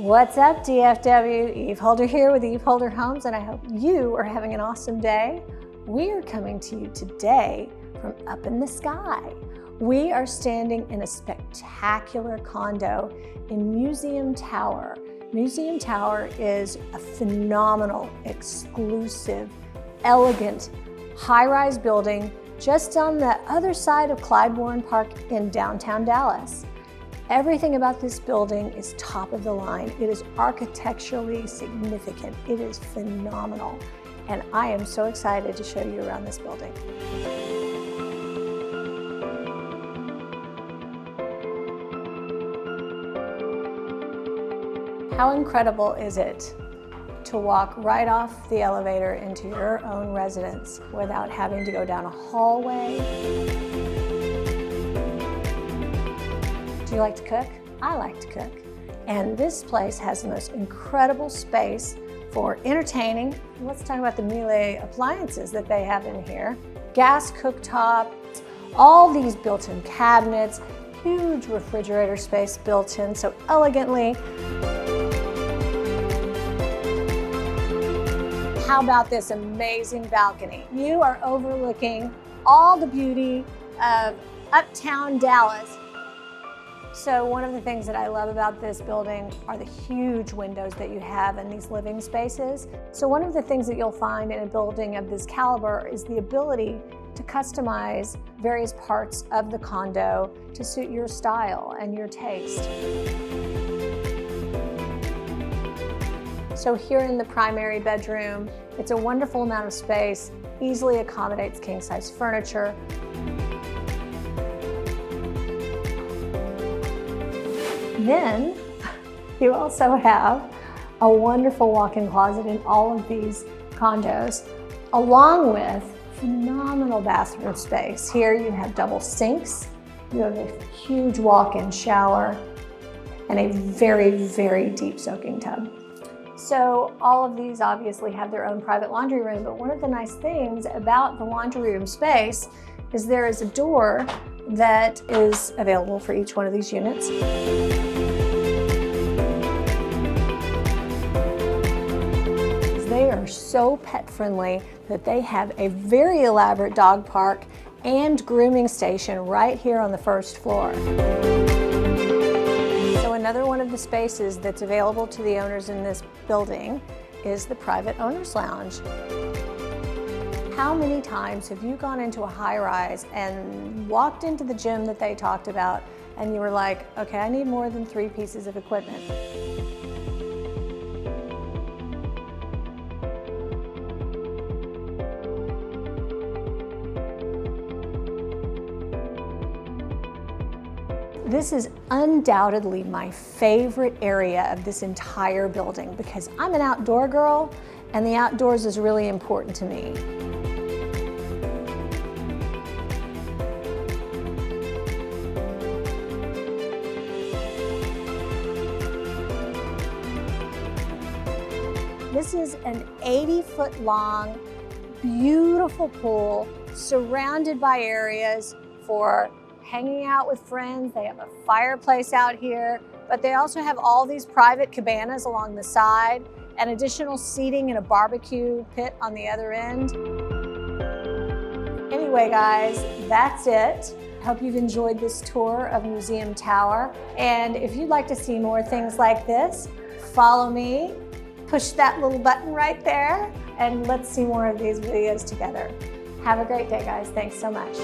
What's up, DFW? Eve Holder here with Eve Holder Homes, and I hope you are having an awesome day. We are coming to you today from up in the sky. We are standing in a spectacular condo in Museum Tower. Museum Tower is a phenomenal, exclusive, elegant, high-rise building just on the other side of Clyde-Warren Park in downtown Dallas. Everything about this building is top of the line. It is architecturally significant. It is phenomenal. And I am so excited to show you around this building. How incredible is it to walk right off the elevator into your own residence without having to go down a hallway? Do you like to cook? I like to cook. And this place has the most incredible space for entertaining. Let's talk about the Miele appliances that they have in here. Gas cooktop, all these built-in cabinets, huge refrigerator space built in so elegantly. How about this amazing balcony? You are overlooking all the beauty of uptown Dallas. So one of the things that I love about this building are the huge windows that you have in these living spaces. So one of the things that you'll find in a building of this caliber is the ability to customize various parts of the condo to suit your style and your taste. So here in the primary bedroom, it's a wonderful amount of space, easily accommodates king-size furniture. Then you also have a wonderful walk-in closet in all of these condos, along with phenomenal bathroom space. Here you have double sinks, you have a huge walk-in shower, and a very, very deep soaking tub. So all of these obviously have their own private laundry room, but one of the nice things about the laundry room space is there is a door that is available for each one of these units. They are so pet friendly that they have a very elaborate dog park and grooming station right here on the first floor. So another one of the spaces that's available to the owners in this building is the private owner's lounge. How many times have you gone into a high-rise and walked into the gym that they talked about and you were like, okay, I need more than 3 pieces of equipment? This is undoubtedly my favorite area of this entire building because I'm an outdoor girl and the outdoors is really important to me. This is an 80-foot long, beautiful pool surrounded by areas for hanging out with friends. They have a fireplace out here, but they also have all these private cabanas along the side and additional seating and a barbecue pit on the other end. Anyway, guys, that's it. I hope you've enjoyed this tour of Museum Tower. And if you'd like to see more things like this, follow me, push that little button right there, and let's see more of these videos together. Have a great day, guys. Thanks so much.